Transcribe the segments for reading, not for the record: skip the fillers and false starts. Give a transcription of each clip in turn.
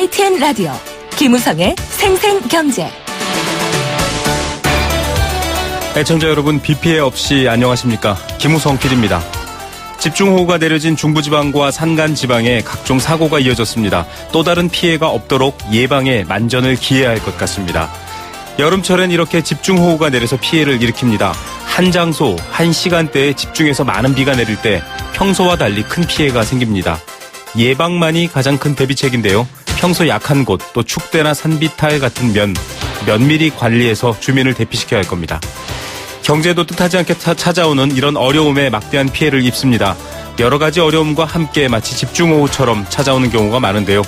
YTN 라디오 김우성의 생생경제. 애청자 여러분, 비 피해 없이 안녕하십니까? 김우성 PD입니다. 집중호우가 내려진 중부지방과 산간지방에 각종 사고가 이어졌습니다. 또 다른 피해가 없도록 예방에 만전을 기해야 할 것 같습니다. 여름철엔 이렇게 집중호우가 내려서 피해를 일으킵니다. 한 장소, 한 시간대에 집중해서 많은 비가 내릴 때 평소와 달리 큰 피해가 생깁니다. 예방만이 가장 큰 대비책인데요. 평소 약한 곳, 또 축대나 산비탈 같은 면밀히 관리해서 주민을 대피시켜야 할 겁니다. 경제도 뜻하지 않게 찾아오는 이런 어려움에 막대한 피해를 입습니다. 여러 가지 어려움과 함께 마치 집중호우처럼 찾아오는 경우가 많은데요.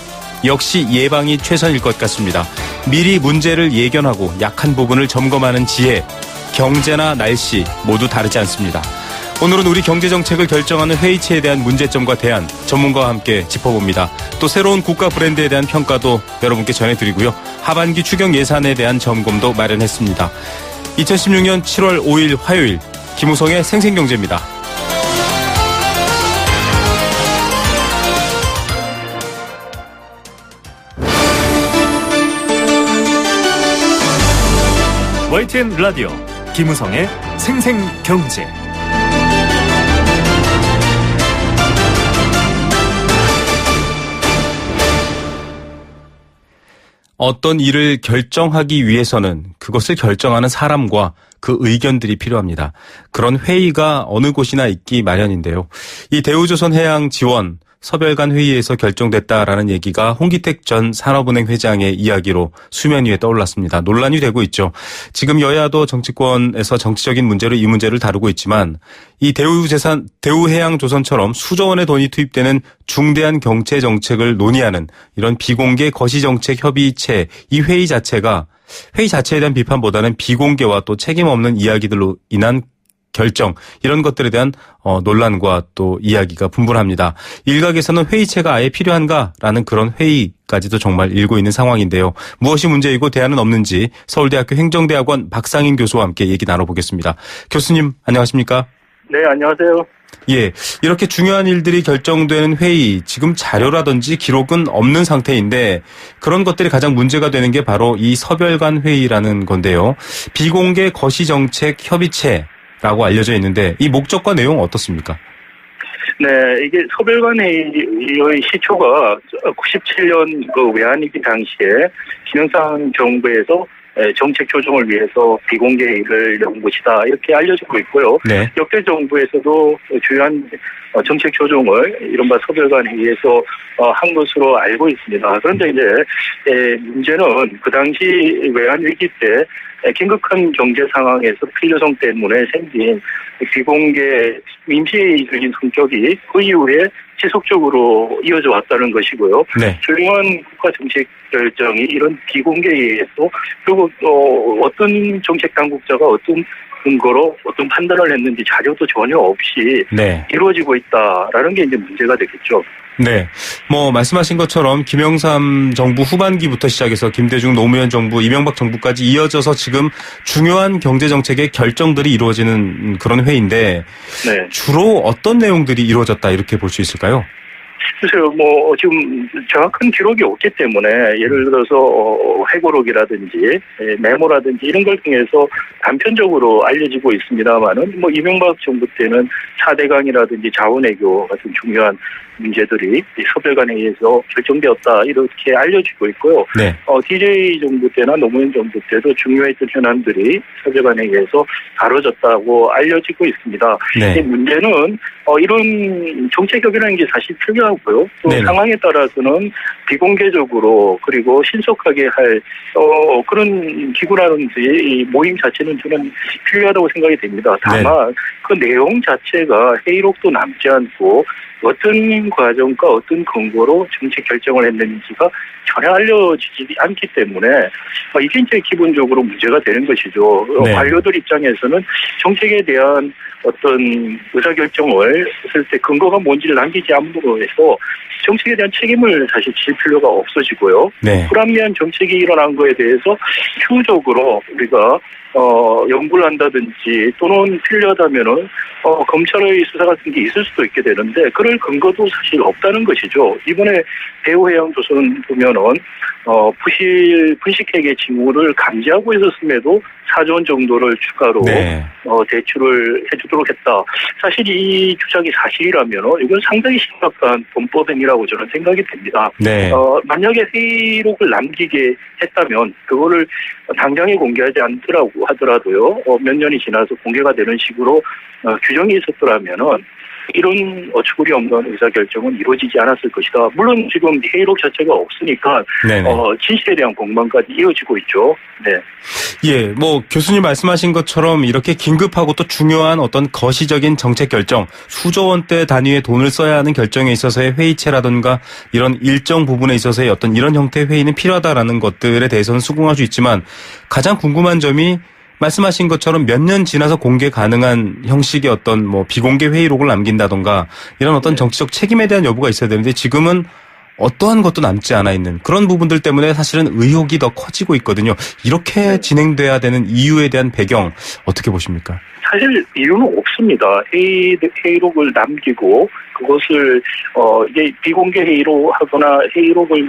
역시 예방이 최선일 것 같습니다. 미리 문제를 예견하고 약한 부분을 점검하는 지혜, 경제나 날씨 모두 다르지 않습니다. 오늘은 우리 경제정책을 결정하는 회의체에 대한 문제점과 대안, 전문가와 함께 짚어봅니다. 또 새로운 국가 브랜드에 대한 평가도 여러분께 전해드리고요. 하반기 추경 예산에 대한 점검도 마련했습니다. 2016년 7월 5일 화요일, 김우성의 생생경제입니다. YTN 라디오 김우성의 생생경제. 어떤 일을 결정하기 위해서는 그것을 결정하는 사람과 그 의견들이 필요합니다. 그런 회의가 어느 곳이나 있기 마련인데요. 이 대우조선해양지원 서별간 회의에서 결정됐다라는 얘기가 홍기택 전 산업은행 회장의 이야기로 수면 위에 떠올랐습니다. 논란이 되고 있죠. 지금 여야도 정치권에서 정치적인 문제로 이 문제를 다루고 있지만 이 대우해양조선처럼 수조 원의 돈이 투입되는 중대한 경제 정책을 논의하는 이런 비공개 거시정책 협의체, 이 회의 자체에 대한 비판보다는 비공개와 또 책임 없는 이야기들로 인한 결정, 이런 것들에 대한 논란과 또 이야기가 분분합니다. 일각에서는 회의체가 아예 필요한가라는 그런 회의까지도 정말 일고 있는 상황인데요. 무엇이 문제이고 대안은 없는지 서울대학교 행정대학원 박상인 교수와 함께 얘기 나눠보겠습니다. 교수님, 안녕하십니까? 네, 안녕하세요. 예, 이렇게 중요한 일들이 결정되는 회의, 지금 자료라든지 기록은 없는 상태인데 그런 것들이 가장 문제가 되는 게 바로 이 서별간 회의라는 건데요. 비공개 거시정책 협의체라고 알려져 있는데 이 목적과 내용 어떻습니까? 네, 이게 서별관 회의의 시초가 97년 그 외환위기 당시에 김영삼 정부에서 정책 조정을 위해서 비공개 회의를 연 것이다, 이렇게 알려지고 있고요. 네. 역대 정부에서도 주요한 정책 조정을 이른바 서별관 회의에서 한 것으로 알고 있습니다. 그런데 이제 문제는 그 당시 외환위기 때 긴급한 경제 상황에서 필요성 때문에 생긴 비공개 임시회의적인 성격이 그 이후에 지속적으로 이어져 왔다는 것이고요. 네. 중요한 국가 정책 결정이 이런 비공개 회의에서 결국 어떤 정책 당국자가 어떤 근거로 어떤 판단을 했는지 자료도 전혀 없이 네. 이루어지고 있다라는 게 이제 문제가 되겠죠. 네. 말씀하신 것처럼 김영삼 정부 후반기부터 시작해서 김대중 노무현 정부, 이명박 정부까지 이어져서 지금 중요한 경제정책의 결정들이 이루어지는 그런 회의인데 네. 주로 어떤 내용들이 이루어졌다, 이렇게 볼 수 있을까요? 글쎄요, 지금 정확한 기록이 없기 때문에 예를 들어서 회고록이라든지 메모라든지 이런 걸 통해서 단편적으로 알려지고 있습니다만은 이명박 정부 때는 4대강이라든지 자원외교 같은 중요한 문제들이 서별관에 의해서 결정되었다, 이렇게 알려지고 있고요. 네. DJ 정부 때나 노무현 정부 때도 중요했던 현안들이 서별관에 의해서 다뤄졌다고 알려지고 있습니다. 네. 문제는 이런 정책 협의라는 게 사실 필요하고요. 또 네네. 상황에 따라서는 비공개적으로 그리고 신속하게 할 그런 기구라든지 모임 자체는 저는 필요하다고 생각이 됩니다. 다만 네. 그 내용 자체가 회의록도 남지 않고 어떤 과정과 어떤 근거로 정책 결정을 했는지가 전혀 알려지지 않기 때문에 이게 이제 기본적으로 문제가 되는 것이죠. 네. 관료들 입장에서는 정책에 대한 어떤 의사결정을 했을 때 근거가 뭔지를 남기지 않음으로 해서 정책에 대한 책임을 사실 질 필요가 없어지고요. 네. 불합리한 정책이 일어난 거에 대해서 추후적으로 우리가 연구를 한다든지 또는 필요하다면은 검찰의 수사 같은 게 있을 수도 있게 되는데 그럴 근거도 사실 없다는 것이죠. 이번에 대우해양조선 보면은 분식회계 징후를 감지하고 있었음에도 4조 원 정도를 추가로 네. 대출을 해주도록 했다. 사실 이 주장이 사실이라면 이건 상당히 심각한 범법 행위라고 저는 생각이 됩니다. 네. 만약에 회의록을 남기게 했다면 그거를 당장에 공개하지 않더라고 하더라도요. 몇 년이 지나서 공개가 되는 식으로 규정이 있었더라면은 이런 어처구니 없는 의사결정은 이루어지지 않았을 것이다. 물론 지금 회의록 자체가 없으니까 진실에 대한 공방까지 이어지고 있죠. 네. 예, 뭐 교수님 말씀하신 것처럼 이렇게 긴급하고 또 중요한 어떤 거시적인 정책 결정, 수조 원대 단위의 돈을 써야 하는 결정에 있어서의 회의체라든가 이런 일정 부분에 있어서의 어떤 이런 형태의 회의는 필요하다라는 것들에 대해서는 수긍할 수 있지만 가장 궁금한 점이 말씀하신 것처럼 몇 년 지나서 공개 가능한 형식의 어떤 뭐 비공개 회의록을 남긴다던가 이런 어떤 정치적 책임에 대한 여부가 있어야 되는데 지금은 어떠한 것도 남지 않아 있는 그런 부분들 때문에 사실은 의혹이 더 커지고 있거든요. 이렇게 진행돼야 되는 이유에 대한 배경 어떻게 보십니까? 사실 이유는 없습니다. 회의록을 남기고 그것을 이제 비공개 회의로 하거나 회의록을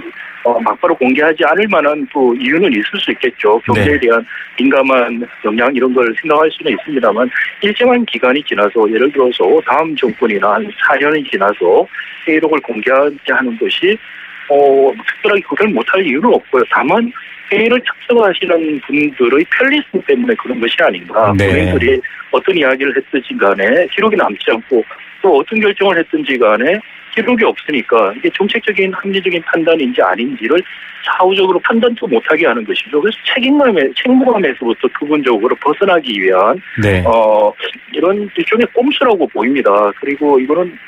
막바로 공개하지 않을 만한 또 이유는 있을 수 있겠죠. 경제에 대한 민감한 영향 이런 걸 생각할 수는 있습니다만 일정한 기간이 지나서 예를 들어서 다음 정권이나 한 4년이 지나서 회의록을 공개하지 하는 것이 특별하게 그걸 못할 이유는 없고요. 다만 회의를 참석하시는 분들의 편리성 때문에 그런 것이 아닌가. 본인들이 어떤 이야기를 했든지 간에 기록이 남지 않고 또 어떤 결정을 했든지 간에 기록이 없으니까 이게 정책적인 합리적인 판단인지 아닌지를 사후적으로 판단도 못하게 하는 것이죠. 그래서 책무감에서부터 부분적으로 벗어나기 위한 이런 일종의 꼼수라고 보입니다. 그리고 이거는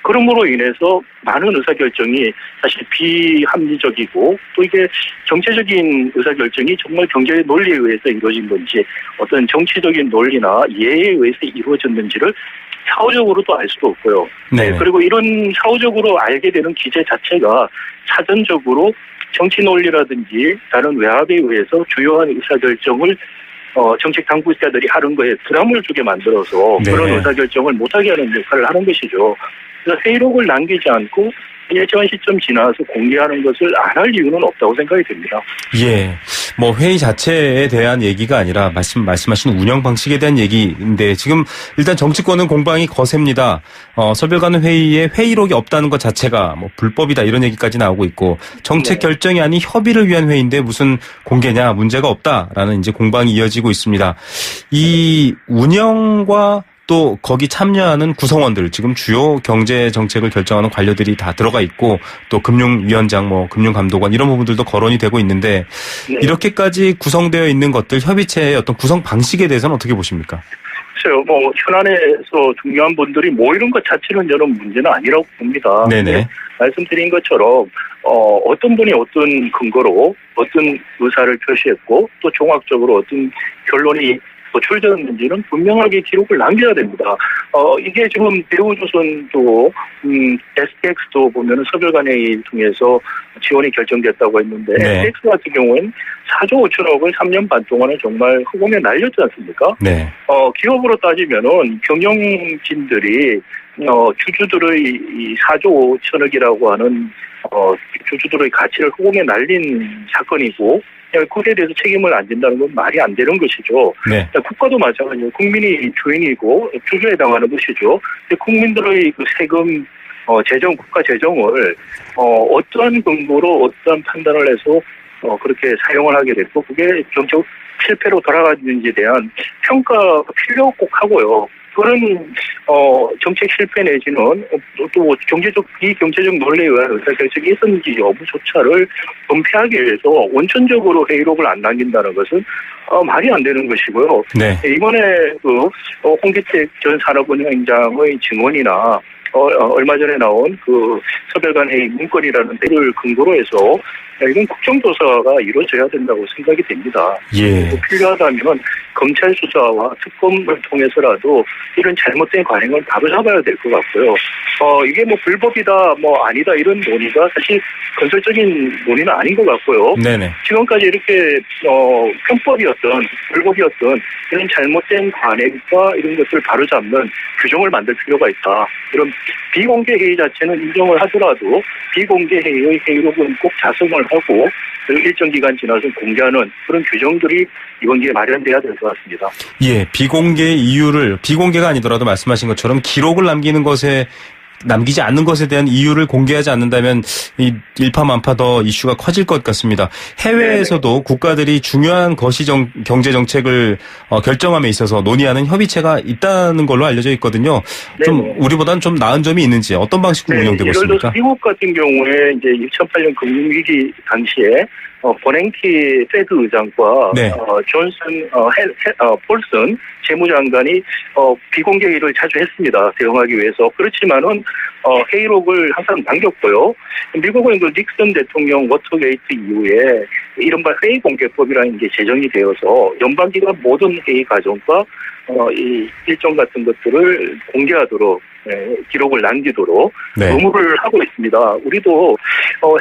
그럼으로 인해서 많은 의사결정이 사실 비합리적이고 또 이게 정체적인 의사결정이 정말 경제의 논리에 의해서 이루어진 건지 어떤 정치적인 논리나 예에 의해서 이루어졌는지를 사후적으로도 알 수도 없고요. 네. 그리고 이런 사후적으로 알게 되는 기재 자체가 사전적으로 정치 논리라든지 다른 외압에 의해서 주요한 의사결정을 정책 당국자들이 하는 거에 부담을 주게 만들어서 그런 의사결정을 못하게 하는 역할을 하는 것이죠. 그래서 회의록을 남기지 않고 일정한 시점 지나서 공개하는 것을 안 할 이유는 없다고 생각이 듭니다. 예. 뭐 회의 자체에 대한 얘기가 아니라 말씀하신 운영 방식에 대한 얘기인데 지금 일단 정치권은 공방이 거셉니다. 서별가는 회의에 회의록이 없다는 것 자체가 뭐 불법이다 이런 얘기까지 나오고 있고 정책 결정이 아닌 협의를 위한 회의인데 무슨 공개냐 문제가 없다라는 이제 공방이 이어지고 있습니다. 이 운영과 또 거기 참여하는 구성원들 지금 주요 경제 정책을 결정하는 관료들이 다 들어가 있고 또 금융위원장 금융감독원 이런 부분들도 거론이 되고 있는데 이렇게까지 구성되어 있는 것들 협의체의 어떤 구성 방식에 대해서는 어떻게 보십니까? 글쎄요. 현안에서 중요한 분들이 모이는 것 자체는 저는 문제는 아니라고 봅니다. 네네. 말씀드린 것처럼 어떤 분이 어떤 근거로 어떤 의사를 표시했고 또 종합적으로 어떤 결론이 출제했는지는 분명하게 기록을 남겨야 됩니다. 이게 지금 대우조선도 STX도 보면은 서별관회의 통해서 지원이 결정됐다고 했는데 STX 같은 경우에는 4조 5천억을 3년 반 동안은 정말 허공에 날렸지 않습니까? 네. 기업으로 따지면은 경영진들이 주주들의 이 4조 5천억이라고 하는 주주들의 가치를 허공에 날린 사건이고 그에 대해서 책임을 안 진다는 건 말이 안 되는 것이죠. 네. 국가도 마찬가지로 국민이 주인이고 주주에 해당하는 것이죠. 국민들의 그 세금, 국가 재정을 어떠한 근거로 어떠한 판단을 해서 그렇게 사용을 하게 됐고 그게 정책 실패로 돌아가는지에 대한 평가가 필요 꼭 하고요. 그런 정책 실패 내지는 또 비경제적 논리에 의한 의사결정이 있었는지 여부조차를 은폐하기 위해서 원천적으로 회의록을 안 남긴다는 것은 말이 안 되는 것이고요. 네. 이번에 그 홍기택 전 산업은행장의 증언이나 얼마 전에 나온 그 서별관 회의 문건이라는 데를 근거로 해서 이건 국정조사가 이루어져야 된다고 생각이 됩니다. 예. 필요하다면 검찰 수사와 특검을 통해서라도 이런 잘못된 관행을 바로잡아야 될 것 같고요. 이게 뭐 불법이다, 뭐 아니다 이런 논의가 사실 건설적인 논의는 아닌 것 같고요. 네네. 지금까지 이렇게 편법이었던 불법이었던 이런 잘못된 관행과 이런 것을 바로잡는 규정을 만들 필요가 있다. 이런 비공개 회의 자체는 인정을 하더라도 비공개 회의의 회의록은 꼭 자성을 하고 일정 기간 지나서 공개하는 그런 규정들이 이번 기회에 마련돼야 될 것 같습니다. 예, 비공개가 아니더라도 말씀하신 것처럼 기록을 남기지 않는 것에 대한 이유를 공개하지 않는다면 이 일파만파 더 이슈가 커질 것 같습니다. 해외에서도 네네. 국가들이 중요한 경제 정책을 결정함에 있어서 논의하는 협의체가 있다는 걸로 알려져 있거든요. 네네. 좀 우리보다는 좀 나은 점이 있는지 어떤 방식으로 운영되고 있습니까? 예를 들어서 미국 같은 경우에 이제 2008년 금융위기 당시에 버냉키 페드 의장과 네. 존슨 폴슨 재무장관이 비공개 회의를 자주 했습니다. 대응하기 위해서. 그렇지만은 회의록을 항상 남겼고요. 미국은 그 닉슨 대통령 워터게이트 이후에 이른바 회의공개법이라는 게 제정이 되어서 연방기관 모든 회의 과정과 이 일정 같은 것들을 공개하도록 기록을 남기도록 네. 의무를 하고 있습니다. 우리도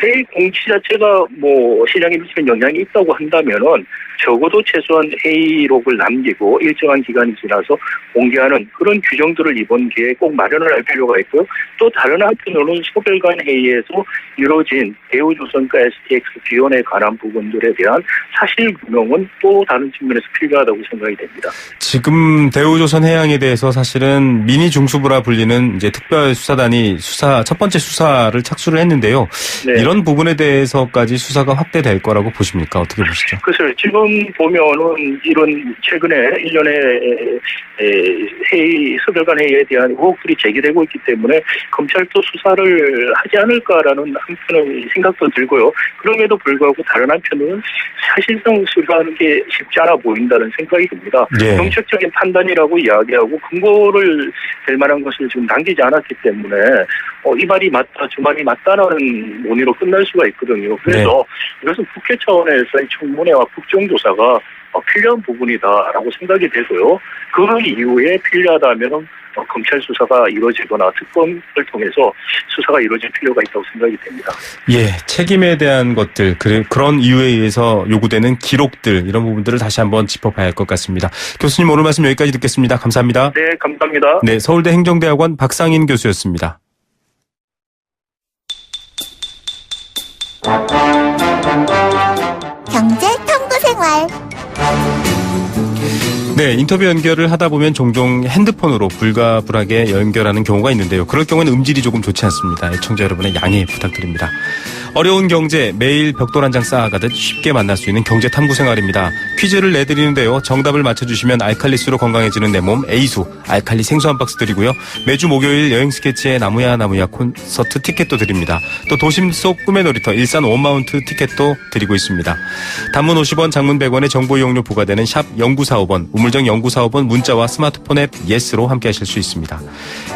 회의 공지 자체가 뭐 시장에 미치는 영향이 있다고 한다면은 적어도 최소한 회의록을 남기고 일정한 기간이 지나서 공개하는 그런 규정들을 이번 기회에 꼭 마련을 할 필요가 있고요. 또 다른 한편으로는 소별관 회의에서 이루어진 대우조선과 STX 비원에 관한 부분들에 대한 사실 규명은 또 다른 측면에서 필요하다고 생각이 됩니다. 지금 대우조선 해양에 대해서 사실은 미니 중수부라 불리는 이제 특별수사단이 첫 번째 수사를 착수를 했는데요. 네. 이런 부분에 대해서까지 수사가 확대될 거라고 보십니까? 어떻게 보시죠? 글쎄요. 지금 보면은 이런 최근에 일련의 소별관 회의에 대한 의혹들이 제기되고 있기 때문에 검찰도 수사를 하지 않을까라는 한편의 생각도 들고요. 그럼에도 불구하고 다른 한편은 사실상 수사하는 게 쉽지 않아 보인다는 생각이 듭니다. 네. 정책적인 판단이라고 이야기하고 근거를 될 만한 것을 지금 남기지 않았기 때문에 이 말이 맞다, 저 말이 맞다라는 논의로 끝날 수가 있거든요. 그래서 이것은 국회 차원에서의 청문회와 국정조사가 필요한 부분이다라고 생각이 되고요. 그 이후에 필요하다면 검찰 수사가 이루어지거나 특검을 통해서 수사가 이루어질 필요가 있다고 생각이 됩니다. 예, 책임에 대한 것들, 그런 이유에 의해서 요구되는 기록들, 이런 부분들을 다시 한번 짚어봐야 할 것 같습니다. 교수님 오늘 말씀 여기까지 듣겠습니다. 감사합니다. 네, 감사합니다. 네, 서울대 행정대학원 박상인 교수였습니다. 경제 탐구생활. 네, 인터뷰 연결을 하다 보면 종종 핸드폰으로 불가불하게 연결하는 경우가 있는데요. 그럴 경우에는 음질이 조금 좋지 않습니다. 애청자 여러분의 양해 부탁드립니다. 어려운 경제 매일 벽돌 한 장 쌓아가듯 쉽게 만날 수 있는 경제 탐구 생활입니다. 퀴즈를 내드리는데요. 정답을 맞춰주시면 알칼리수로 건강해지는 내 몸 A수 알칼리 생수 한 박스 드리고요. 매주 목요일 여행 스케치의 나무야 콘서트 티켓도 드립니다. 또 도심 속 꿈의 놀이터 일산 원마운트 티켓도 드리고 있습니다. 단문 50원, 장문 100원의 정보 이용료 부과되는 샵 0945번, 우물정 0945번 문자와 스마트폰 앱 예스로 함께 하실 수 있습니다.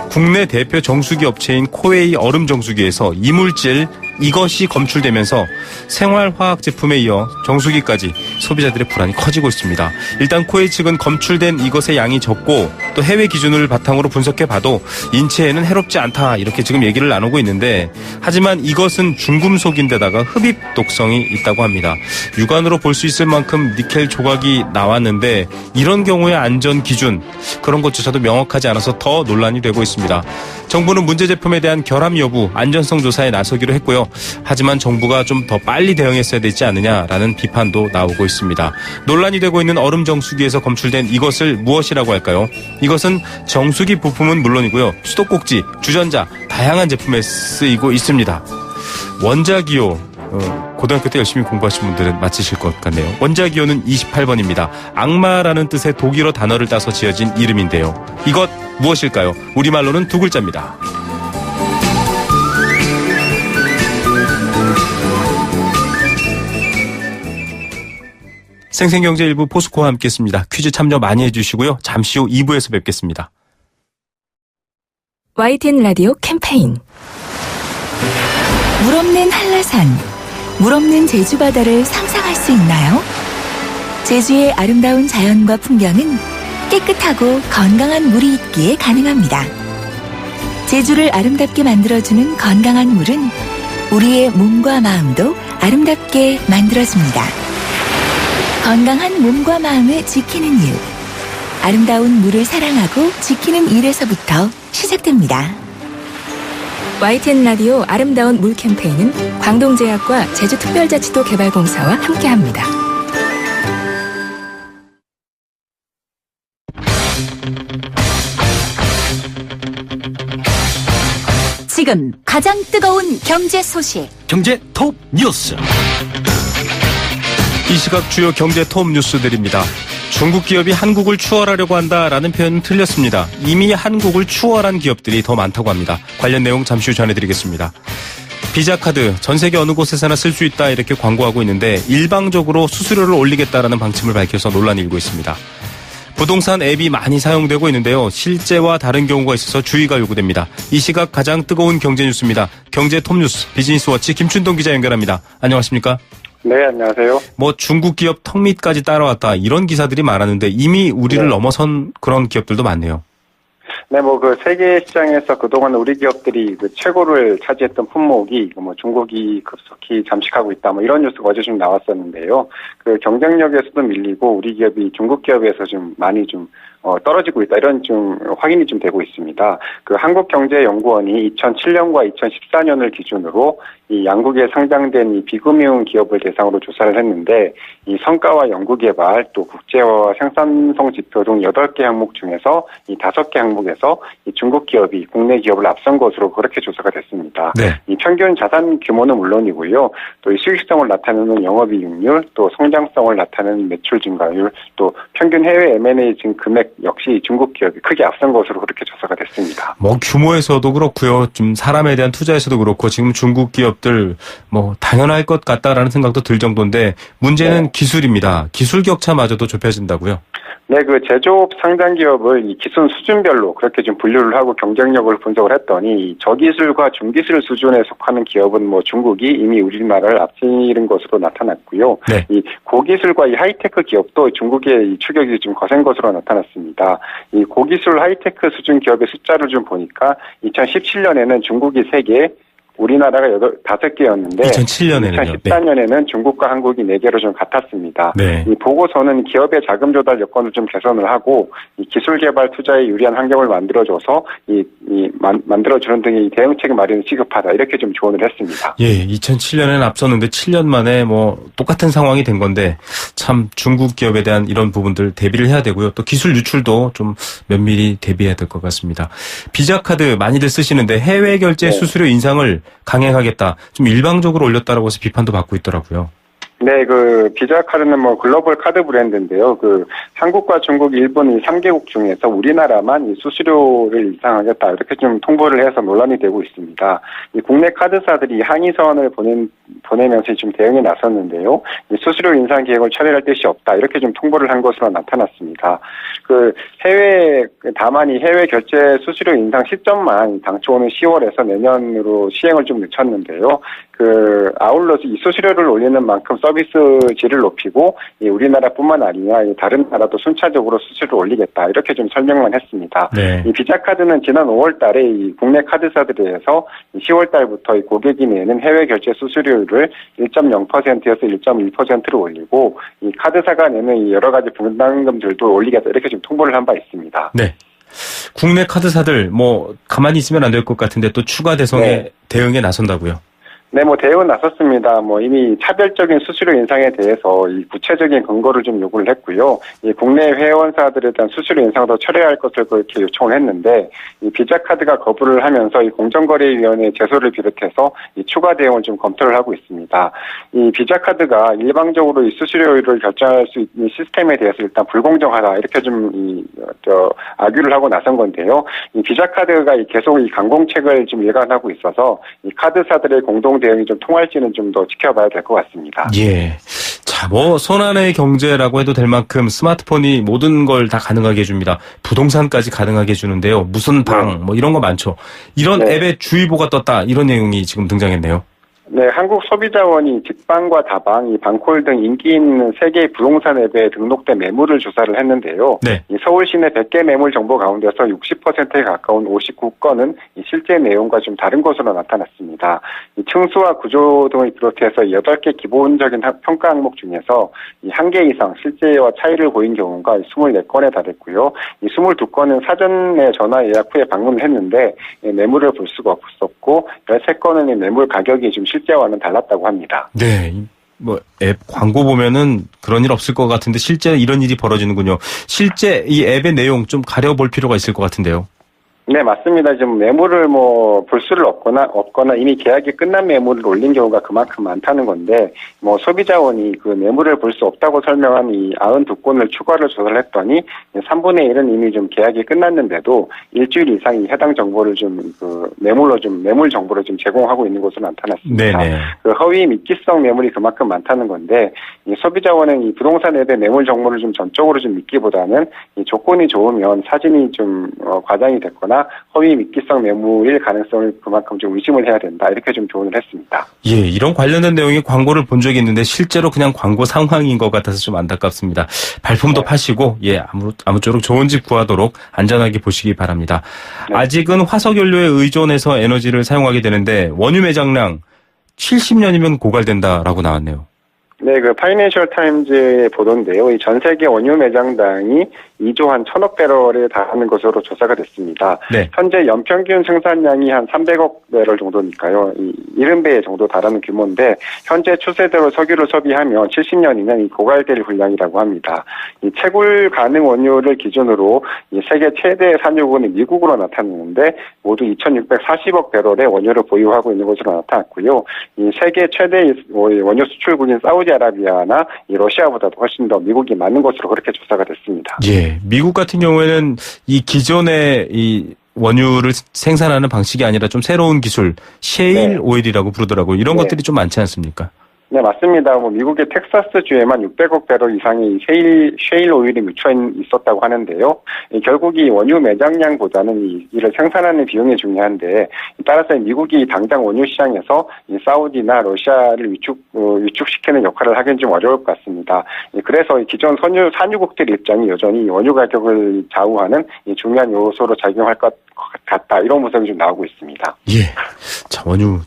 국내 대표 정수기 업체인 코웨이 얼음 정수기에서 이물질 이것이 검출되면서 생활화학 제품에 이어 정수기까지 소비자들의 불안이 커지고 있습니다. 일단 코웨이 측은 검출된 이것의 양이 적고 또 해외 기준을 바탕으로 분석해봐도 인체에는 해롭지 않다 이렇게 지금 얘기를 나누고 있는데 하지만 이것은 중금속인데다가 흡입 독성이 있다고 합니다. 육안으로 볼 수 있을 만큼 니켈 조각이 나왔는데 이런 경우의 안전 기준 그런 것조차도 명확하지 않아서 더 논란이 되고 있습니다. 정부는 문제 제품에 대한 결함 여부 안전성 조사에 나서기로 했고요. 하지만 정부가 좀 더 빨리 대응했어야 되지 않느냐라는 비판도 나오고 있습니다. 논란이 되고 있는 얼음 정수기에서 검출된 이것을 무엇이라고 할까요? 이것은 정수기 부품은 물론이고요. 수도꼭지, 주전자, 다양한 제품에 쓰이고 있습니다. 원자기호, 고등학교 때 열심히 공부하신 분들은 맞히실 것 같네요. 원자기호는 28번입니다. 악마라는 뜻의 독일어 단어를 따서 지어진 이름인데요. 이것 무엇일까요? 우리말로는 두 글자입니다. 생생경제 일부 포스코와 함께했습니다. 퀴즈 참여 많이 해주시고요. 잠시 후 2부에서 뵙겠습니다. YTN 라디오 캠페인 물 없는 한라산 물 없는 제주 바다를 상상할 수 있나요? 제주의 아름다운 자연과 풍경은 깨끗하고 건강한 물이 있기에 가능합니다. 제주를 아름답게 만들어주는 건강한 물은 우리의 몸과 마음도 아름답게 만들어줍니다. 건강한 몸과 마음을 지키는 일. 아름다운 물을 사랑하고 지키는 일에서부터 시작됩니다. YTN 라디오 아름다운 물 캠페인은 광동제약과 제주특별자치도 개발공사와 함께합니다. 지금 가장 뜨거운 경제 소식. 경제 톱 뉴스. 이 시각 주요 경제 톱 뉴스들입니다. 중국 기업이 한국을 추월하려고 한다라는 표현은 틀렸습니다. 이미 한국을 추월한 기업들이 더 많다고 합니다. 관련 내용 잠시 후 전해드리겠습니다. 비자카드 전 세계 어느 곳에서나 쓸 수 있다 이렇게 광고하고 있는데 일방적으로 수수료를 올리겠다라는 방침을 밝혀서 논란이 일고 있습니다. 부동산 앱이 많이 사용되고 있는데요. 실제와 다른 경우가 있어서 주의가 요구됩니다. 이 시각 가장 뜨거운 경제 뉴스입니다. 경제 톱 뉴스 비즈니스워치 김춘동 기자 연결합니다. 안녕하십니까? 네, 안녕하세요. 중국 기업 턱밑까지 따라왔다 이런 기사들이 많았는데 이미 우리를 넘어선 그런 기업들도 많네요. 네, 세계 시장에서 그동안 우리 기업들이 최고를 차지했던 품목이 중국이 급속히 잠식하고 있다 이런 뉴스가 어제 좀 나왔었는데요. 경쟁력에서도 밀리고 우리 기업이 중국 기업에서 좀 많이 떨어지고 있다 이런 확인이 되고 있습니다. 한국경제연구원이 2007년과 2014년을 기준으로 이 양국에 상장된 이 비금융 기업을 대상으로 조사를 했는데 이 성과와 연구개발 또 국제화와 생산성 지표 등 8개 항목 중에서 이 5개 항목에서 이 중국 기업이 국내 기업을 앞선 것으로 그렇게 조사가 됐습니다. 네. 이 평균 자산 규모는 물론이고요. 또 이 수익성을 나타내는 영업이익률, 또 성장성을 나타내는 매출 증가율, 또 평균 해외 M&A 금액 역시 중국 기업이 크게 앞선 것으로 그렇게 조사가 됐습니다. 규모에서도 그렇고요. 좀 사람에 대한 투자에서도 그렇고 지금 중국 기업들 당연할 것 같다라는 생각도 들 정도인데 문제는 기술입니다. 기술 격차마저도 좁혀진다고요? 네, 제조업 상장 기업을 이 기술 수준별로 그렇게 분류를 하고 경쟁력을 분석을 했더니 저기술과 중기술 수준에 속하는 기업은 중국이 이미 우리나라를 앞지른 것으로 나타났고요. 네. 이 고기술과 이 하이테크 기업도 중국의 이 추격이 거센 것으로 나타났습니다. 이 고기술 하이테크 수준 기업의 숫자를 보니까 2017년에는 중국이 3개, 우리나라가 5개였는데 2007년에는요. 2014년에는 중국과 한국이 4개로 같았습니다. 네. 이 보고서는 기업의 자금 조달 여건을 개선을 하고 이 기술 개발 투자에 유리한 환경을 만들어줘서 만들어주는 등의 대응책 마련이 시급하다 이렇게 조언을 했습니다. 예, 2007년에는 앞섰는데 7년 만에 똑같은 상황이 된 건데 참 중국 기업에 대한 이런 부분들 대비를 해야 되고요. 또 기술 유출도 좀 면밀히 대비해야 될 것 같습니다. 비자카드 많이들 쓰시는데 해외 결제 수수료 인상을 강행하겠다. 좀 일방적으로 올렸다라고 해서 비판도 받고 있더라고요. 네, 비자카드는 글로벌 카드 브랜드인데요. 한국과 중국, 일본 이 3개국 중에서 우리나라만 이 수수료를 인상하겠다 이렇게 통보를 해서 논란이 되고 있습니다. 이 국내 카드사들이 항의서원을 보내면서 대응에 나섰는데요. 이 수수료 인상 계획을 처리할 뜻이 없다 이렇게 통보를 한 것으로 나타났습니다. 다만 이 해외 결제 수수료 인상 시점만 당초는 10월에서 내년으로 시행을 늦췄는데요. 아울러서 이 수수료를 올리는 만큼 서비스 질을 높이고 우리나라뿐만 아니라 다른 나라도 순차적으로 수수료를 올리겠다 이렇게 설명만 했습니다. 네. 이 비자카드는 지난 5월달에 이 국내 카드사들에서 10월달부터 이 고객이 내는 해외 결제 수수료를 1.0%에서 1.1%로 올리고 이 카드사가 내는 이 여러 가지 분담금들도 올리겠다 이렇게 통보를 한 바 있습니다. 네. 국내 카드사들 가만히 있으면 안 될 것 같은데 또 추가 대응에 나선다고요? 네, 대응은 나섰습니다. 이미 차별적인 수수료 인상에 대해서 이 구체적인 근거를 요구를 했고요. 이 국내 회원사들에 대한 수수료 인상도 철회할 것을 그렇게 요청을 했는데, 이 비자카드가 거부를 하면서 이 공정거래위원회 제소를 비롯해서 이 추가 대응을 검토를 하고 있습니다. 이 비자카드가 일방적으로 이 수수료를 결정할 수 있는 시스템에 대해서 일단 불공정하다 이렇게 악유를 하고 나선 건데요. 이 비자카드가 계속 이 강공책을 일관하고 있어서 이 카드사들의 공동 대응이 통할지는 더 지켜봐야 될 것 같습니다. 예. 자, 손안의 경제라고 해도 될 만큼 스마트폰이 모든 걸 다 가능하게 해줍니다. 부동산까지 가능하게 해주는데요. 무슨 방, 이런 거 많죠. 이런 앱에 주의보가 떴다. 이런 내용이 지금 등장했네요. 네, 한국소비자원이 직방과 다방, 이 방콜 등 인기 있는 3개의 부동산 앱에 등록된 매물을 조사를 했는데요. 네. 이 서울 시내 100개 매물 정보 가운데서 60%에 가까운 59건은 이 실제 내용과 좀 다른 것으로 나타났습니다. 이 층수와 구조 등을 비롯해서 8개 기본적인 평가 항목 중에서 이 1개 이상 실제와 차이를 보인 경우가 24건에 달했고요. 이 22건은 사전에 전화 예약 후에 방문을 했는데 매물을 볼 수가 없었고 13건은 이 매물 가격이 좀 실제와는 달랐다고 합니다. 네. 뭐 앱 광고 보면은 그런 일 없을 것 같은데 실제 이런 일이 벌어지는군요. 실제 이 앱의 내용 좀 가려볼 필요가 있을 것 같은데요. 네, 맞습니다. 지금 매물을 볼 수를 없거나 이미 계약이 끝난 매물을 올린 경우가 그만큼 많다는 건데, 소비자원이 그 매물을 볼 수 없다고 설명한 이 92건을 추가로 조사를 했더니 3분의 1은 이미 좀 계약이 끝났는데도 일주일 이상 이 해당 정보를 매물 정보를 좀 제공하고 있는 것으로 나타났습니다. 네네. 그 허위 미끼성 매물이 그만큼 많다는 건데, 이 소비자원은 이 부동산 앱의 매물 정보를 좀 전적으로 좀 믿기보다는 이 조건이 좋으면 사진이 좀 과장이 됐거나 허위 미끼성 매물일 가능성을 그만큼 좀 의심을 해야 된다. 이렇게 좀 조언을 했습니다. 예, 이런 관련된 내용의 광고를 본 적이 있는데 실제로 그냥 광고 상황인 것 같아서 좀 안타깝습니다. 발품도 네. 파시고 아무쪼록 좋은 집 구하도록 안전하게 보시기 바랍니다. 네. 아직은 화석연료에 의존해서 에너지를 사용하게 되는데 원유 매장량 70년이면 고갈된다라고 나왔네요. 네, 그 파이낸셜 타임즈의 보도인데요. 이 전 세계 원유 매장당이 2조 한 1,000억 배럴에 달하는 것으로 조사가 됐습니다. 네. 현재 연평균 생산량이 한 300억 배럴 정도니까요. 이 70배 정도 달하는 규모인데 현재 추세대로 석유를 소비하면 70년이면 이 고갈될 분량이라고 합니다. 이 채굴 가능 원유를 기준으로 이 세계 최대 산유국은 미국으로 나타나는데 모두 2,640억 배럴의 원유를 보유하고 있는 것으로 나타났고요. 이 세계 최대 원유 수출국인 사우디아라비아나 이 러시아보다도 훨씬 더 미국이 많은 것으로 그렇게 조사가 됐습니다. 예, 미국 같은 경우에는 이 기존의 이 원유를 생산하는 방식이 아니라 좀 새로운 기술, 셰일 네. 오일이라고 부르더라고요. 이런 네. 것들이 좀 많지 않습니까? 네, 맞습니다. 미국의 텍사스주에만 600억 배럴 이상의 셰일 오일이 묻혀 있었다고 하는데요. 결국 이 원유 매장량보다는 이를 생산하는 비용이 중요한데, 따라서 미국이 당장 원유 시장에서 이 사우디나 러시아를 위축시키는 역할을 하기는 좀 어려울 것 같습니다. 그래서 기존 산유국들 입장이 여전히 원유 가격을 좌우하는 중요한 요소로 작용할 것 같다. 이런 분석이 좀 나오고 있습니다. 예. 자, 원유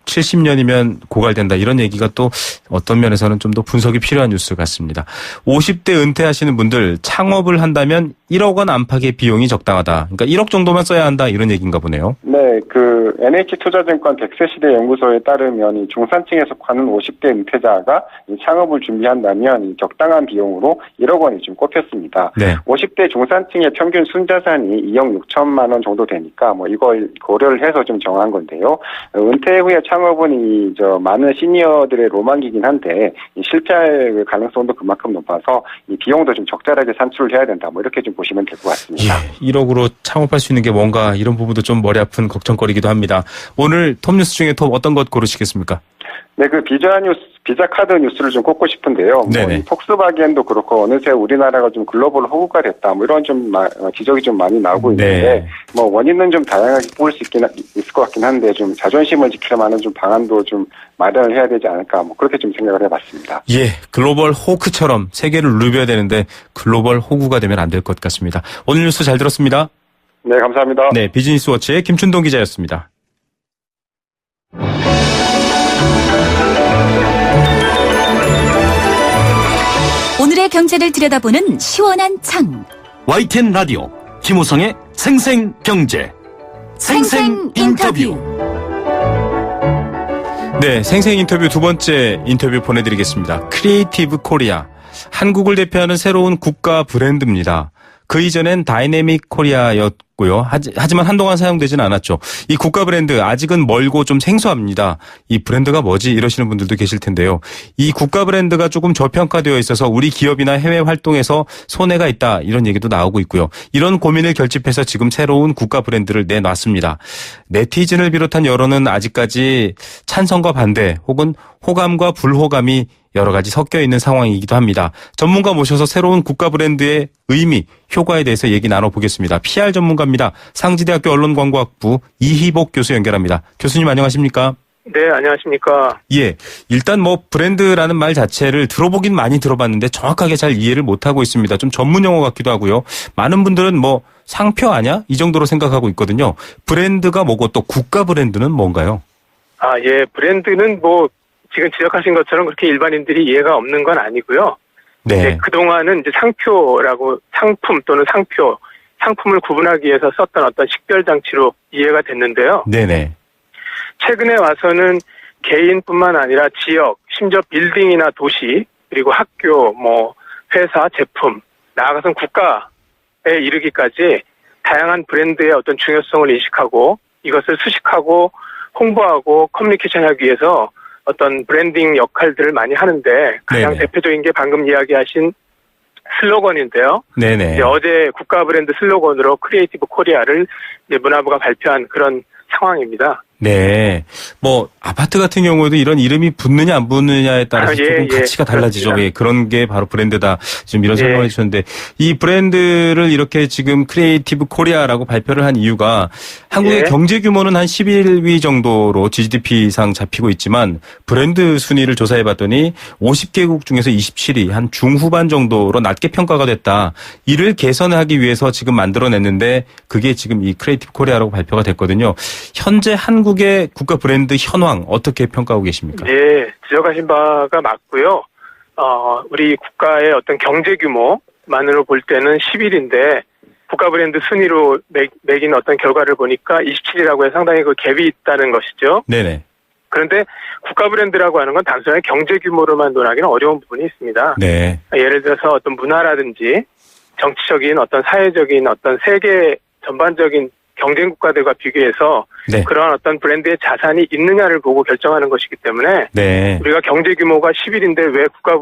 70년이면 고갈된다. 이런 얘기가 또 어떤 면에서는 좀 더 분석이 필요한 뉴스 같습니다. 50대 은퇴하시는 분들 창업을 한다면 1억 원 안팎의 비용이 적당하다. 그러니까 1억 정도만 써야 한다. 이런 얘기인가 보네요. 네, 그 NH투자증권 100세 시대 연구소에 따르면 이 중산층에 속하는 50대 은퇴자가 이 창업을 준비한다면 이 적당한 비용으로 1억 원이 좀 꼽혔습니다. 네. 50대 중산층의 평균 순자산이 2억 6천만 원 정도 되니까 이걸 고려를 해서 좀 정한 건데요. 은퇴 후에 창업은 많은 시니어들의 로망이긴 한데 실패할 가능성도 그만큼 높아서 이 비용도 좀 적절하게 산출을 해야 된다. 이렇게 좀 보시면 될 것 같습니다. 예, 1억으로 창업할 수 있는 게 뭔가 이런 부분도 좀 머리 아픈 걱정거리기도 합니다. 오늘 톱뉴스 중에 톱 어떤 것 고르시겠습니까? 네, 그 비자 카드 뉴스를 좀 꼽고 싶은데요. 네네. 폭스바겐도 그렇고 어느새 우리나라가 좀 글로벌 호구가 됐다. 이런 좀 지적이 좀 많이 나오고 있는데, 네. 원인은 좀 다양하게 꼽을 수 있을 것 같긴 한데 좀 자존심을 지킬 만한 좀 방안도 좀 마련을 해야 되지 않을까. 그렇게 좀 생각을 해봤습니다. 예, 글로벌 호크처럼 세계를 누벼야 되는데 글로벌 호구가 되면 안 될 것 같습니다. 오늘 뉴스 잘 들었습니다. 네, 감사합니다. 네, 비즈니스 워치의 김춘동 기자였습니다. 오늘의 경제를 들여다보는 시원한 창. YTN 라디오 김호성의 생생경제 생생 인터뷰. 네, 생생 인터뷰 두 번째 인터뷰 보내드리겠습니다. 크리에이티브 코리아. 한국을 대표하는 새로운 국가 브랜드입니다. 그 이전엔 다이내믹 코리아였고요. 하지만 한동안 사용되지는 않았죠. 이 국가 브랜드 아직은 멀고 좀 생소합니다. 이 브랜드가 뭐지? 이러시는 분들도 계실 텐데요. 이 국가 브랜드가 조금 저평가되어 있어서 우리 기업이나 해외 활동에서 손해가 있다. 이런 얘기도 나오고 있고요. 이런 고민을 결집해서 지금 새로운 국가 브랜드를 내놨습니다. 네티즌을 비롯한 여론은 아직까지 찬성과 반대 혹은 호감과 불호감이 여러 가지 섞여 있는 상황이기도 합니다. 전문가 모셔서 새로운 국가 브랜드의 의미, 효과에 대해서 얘기 나눠보겠습니다. PR 전문가입니다. 상지대학교 언론광고학부 이희복 교수 연결합니다. 교수님 안녕하십니까? 네, 안녕하십니까. 예. 일단 뭐 브랜드라는 말 자체를 들어보긴 많이 들어봤는데 정확하게 잘 이해를 못하고 있습니다. 좀 전문 용어 같기도 하고요. 많은 분들은 뭐 상표 아냐? 이 정도로 생각하고 있거든요. 브랜드가 뭐고 또 국가 브랜드는 뭔가요? 예, 브랜드는 뭐 지금 지적하신 것처럼 그렇게 일반인들이 이해가 없는 건 아니고요. 네. 그동안은 이제 상표라고 상품 또는 상품을 구분하기 위해서 썼던 어떤 식별 장치로 이해가 됐는데요. 네네. 최근에 와서는 개인뿐만 아니라 지역, 심지어 빌딩이나 도시, 그리고 학교, 뭐 회사, 제품, 나아가선 국가에 이르기까지 다양한 브랜드의 어떤 중요성을 인식하고 이것을 수식하고 홍보하고 커뮤니케이션하기 위해서 어떤 브랜딩 역할들을 많이 하는데 가장 네네. 대표적인 게 방금 이야기하신 슬로건인데요. 네네. 이제 어제 국가 브랜드 슬로건으로 크리에이티브 코리아를 이제 문화부가 발표한 그런 상황입니다. 네. 뭐 아파트 같은 경우에도 이런 이름이 붙느냐 안 붙느냐에 따라서 조금 가치가 달라지죠. 그렇습니다. 예, 그런 게 바로 브랜드다. 지금 이런 예. 설명을 해주셨는데 이 브랜드를 이렇게 지금 크리에이티브 코리아라고 발표를 한 이유가 한국의 예. 경제 규모는 한 11위 정도로 GDP상 잡히고 있지만 브랜드 순위를 조사해봤더니 50개국 중에서 27위 한 중후반 정도로 낮게 평가가 됐다. 이를 개선하기 위해서 지금 만들어냈는데 그게 지금 이 크리에이티브 코리아라고 발표가 됐거든요. 현재 한국의 국가 브랜드 현황 어떻게 평가하고 계십니까? 네, 지적하신 바가 맞고요. 우리 국가의 어떤 경제 규모만으로 볼 때는 10일인데 국가 브랜드 순위로 매긴 어떤 결과를 보니까 27이라고 해서 상당히 그 갭이 있다는 것이죠. 네네. 그런데 국가 브랜드라고 하는 건 단순하게 경제 규모로만 논하기는 어려운 부분이 있습니다. 네. 예를 들어서 어떤 문화라든지 정치적인 어떤 사회적인 어떤 세계 전반적인 경쟁 국가들과 비교해서 네. 그러한 어떤 브랜드의 자산이 있느냐를 보고 결정하는 것이기 때문에 네. 우리가 경제 규모가 10일인데 왜 국가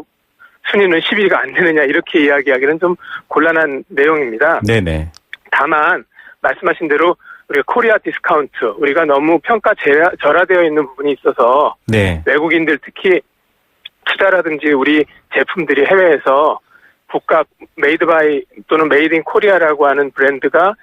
순위는 10위가 안 되느냐 이렇게 이야기하기는 좀 곤란한 내용입니다. 네네. 다만 말씀하신 대로 우리가 코리아 디스카운트 우리가 너무 평가 절하되어 있는 부분이 있어서 네. 외국인들 특히 투자라든지 우리 제품들이 해외에서 국가 메이드 바이 또는 메이드 인 코리아라고 하는 브랜드가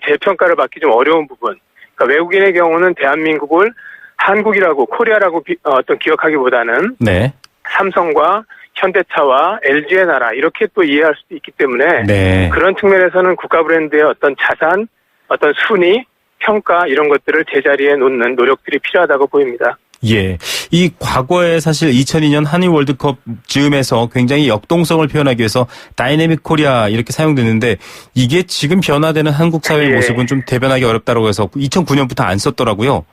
재평가를 받기 좀 어려운 부분. 그러니까 외국인의 경우는 대한민국을 한국이라고 코리아라고 어떤 기억하기보다는 네. 삼성과 현대차와 LG의 나라 이렇게 또 이해할 수도 있기 때문에 네. 그런 측면에서는 국가 브랜드의 어떤 자산, 어떤 순위, 평가 이런 것들을 제자리에 놓는 노력들이 필요하다고 보입니다. 예. 이 과거에 사실 2002년 한일 월드컵 즈음에서 굉장히 역동성을 표현하기 위해서 다이내믹 코리아 이렇게 사용됐는데 이게 지금 변화되는 한국 사회의 예. 모습은 좀 대변하기 어렵다고 해서 2009년부터 안 썼더라고요.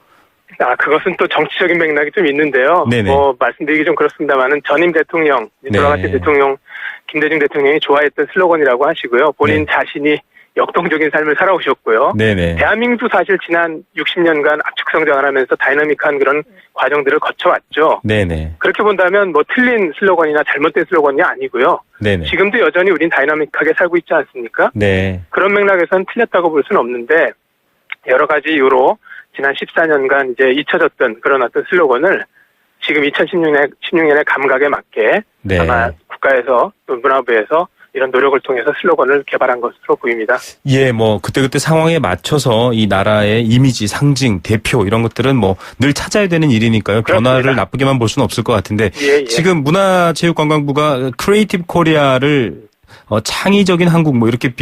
그것은 또 정치적인 맥락이 좀 있는데요. 네네. 말씀드리기 좀 그렇습니다만은 전임 대통령, 돌아가신 네. 대통령, 김대중 대통령이 좋아했던 슬로건이라고 하시고요. 본인 네. 자신이 역동적인 삶을 살아오셨고요. 네네. 대한민국도 사실 지난 60년간 압축 성장을 하면서 다이나믹한 그런 과정들을 거쳐왔죠. 네네. 그렇게 본다면 뭐 틀린 슬로건이나 잘못된 슬로건이 아니고요. 네네. 지금도 여전히 우린 다이나믹하게 살고 있지 않습니까? 네. 그런 맥락에서는 틀렸다고 볼 수는 없는데 여러 가지 이유로 지난 14년간 이제 잊혀졌던 그런 어떤 슬로건을 지금 2016년의 감각에 맞게 네. 아마 국가에서 또 문화부에서 이런 노력을 통해서 슬로건을 개발한 것으로 보입니다. 예, 뭐 그때그때 상황에 맞춰서 이 나라의 이미지, 상징, 대표 이런 것들은 뭐 늘 찾아야 되는 일이니까요. 그렇습니다. 변화를 나쁘게만 볼 수는 없을 것 같은데 예. 지금 문화체육관광부가 크리에이티브 코리아를 창의적인 한국 뭐 이렇게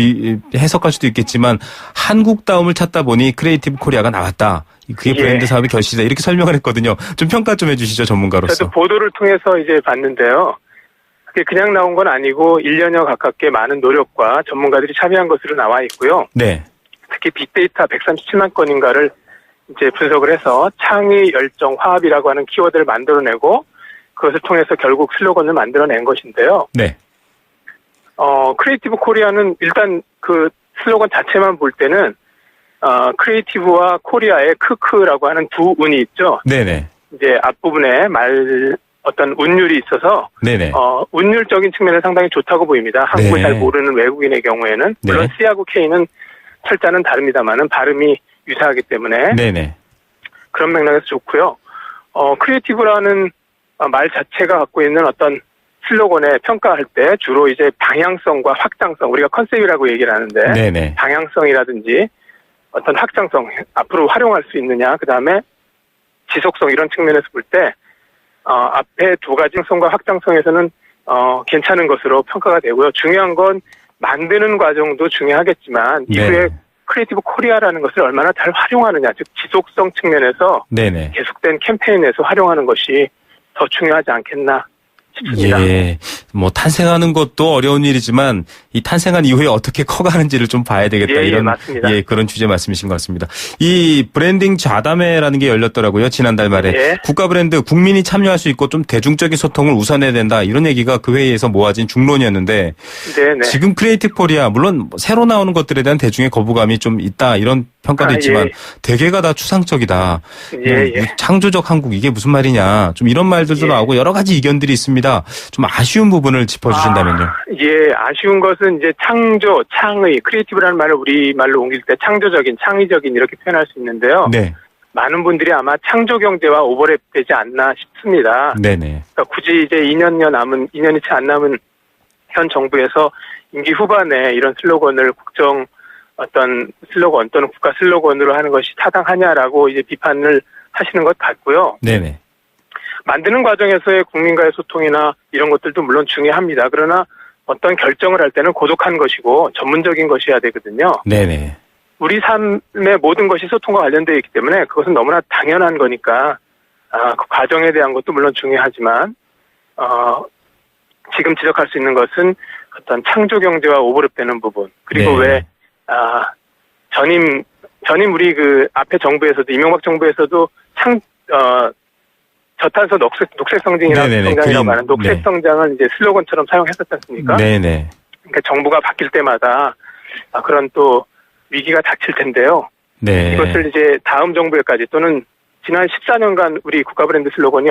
해석할 수도 있겠지만 한국다움을 찾다 보니 크리에이티브 코리아가 나왔다. 그게 예. 브랜드 사업의 결실이다. 이렇게 설명을 했거든요. 좀 평가 좀 해주시죠, 전문가로서. 저도 보도를 통해서 이제 봤는데요. 그게 그냥 나온 건 아니고 1년여 가깝게 많은 노력과 전문가들이 참여한 것으로 나와 있고요. 네. 특히 빅데이터 137만 건인가를 이제 분석을 해서 창의, 열정, 화합이라고 하는 키워드를 만들어내고 그것을 통해서 결국 슬로건을 만들어낸 것인데요. 네. 크리에이티브 코리아는 일단 그 슬로건 자체만 볼 때는 크리에이티브와 코리아의 크크라고 하는 두 운이 있죠. 네네. 이제 앞부분에 어떤 운율이 있어서 네네. 운율적인 측면은 상당히 좋다고 보입니다. 한국을 네. 잘 모르는 외국인의 경우에는 물론 네. C하고 K는 철자는 다릅니다만은 발음이 유사하기 때문에 네네. 그런 맥락에서 좋고요. 크리에이티브라는 말 자체가 갖고 있는 어떤 슬로건에 평가할 때 주로 이제 방향성과 확장성, 우리가 컨셉이라고 얘기를 하는데 지속성 이런 측면에서 볼 때 앞에 두 가지 성과 확장성에서는 괜찮은 것으로 평가가 되고요. 중요한 건 만드는 과정도 중요하겠지만 이후에 크리에이티브 코리아라는 것을 얼마나 잘 활용하느냐, 즉 지속성 측면에서 네네. 계속된 캠페인에서 활용하는 것이 더 중요하지 않겠나 싶습니다. 예, 뭐 탄생하는 것도 어려운 일이지만 이 탄생한 이후에 어떻게 커가는지를 좀 봐야 되겠다. 예, 이런 맞습니다. 그런 주제 말씀이신 것 같습니다. 이 브랜딩 좌담회라는 게 열렸더라고요. 지난달 말에 예. 국가 브랜드 국민이 참여할 수 있고 좀 대중적인 소통을 우선해야 된다. 이런 얘기가 그 회의에서 모아진 중론이었는데 네네. 지금 크리에이티브 코리아 물론 새로 나오는 것들에 대한 대중의 거부감이 좀 있다. 이런 평가도 있지만 예. 대개가 다 추상적이다. 예. 창조적 한국 이게 무슨 말이냐. 좀 이런 말들도 예. 나오고 여러 가지 이견들이 있습니다. 좀 아쉬운 부분을 짚어주신다면요. 예, 아쉬운 것은 이제 창조, 창의, 크리에이티브라는 말을 우리말로 옮길 때 창조적인, 창의적인 이렇게 표현할 수 있는데요. 네. 많은 분들이 아마 창조 경제와 오버랩되지 않나 싶습니다. 네네. 그러니까 굳이 이제 2년이 채 안 남은 현 정부에서 임기 후반에 이런 슬로건을 국정 어떤 슬로건 또는 국가 슬로건으로 하는 것이 타당하냐라고 이제 비판을 하시는 것 같고요. 네네. 만드는 과정에서의 국민과의 소통이나 이런 것들도 물론 중요합니다. 그러나 어떤 결정을 할 때는 고독한 것이고 전문적인 것이어야 되거든요. 네네. 우리 삶의 모든 것이 소통과 관련되어 있기 때문에 그것은 너무나 당연한 거니까 그 과정에 대한 것도 물론 중요하지만 지금 지적할 수 있는 것은 어떤 창조 경제와 오버랩되는 부분 그리고 네. 왜 전임 우리 그 앞에 정부에서도 이명박 정부에서도 저탄소 녹색 성장이라고 네네네. 성장이라고 하는 녹색 네. 성장을 이제 슬로건처럼 사용했었지 않습니까? 네네. 그러니까 정부가 바뀔 때마다 그런 또 위기가 닥칠 텐데요. 네. 이것을 이제 다음 정부에까지 또는 지난 14년간 우리 국가 브랜드 슬로건이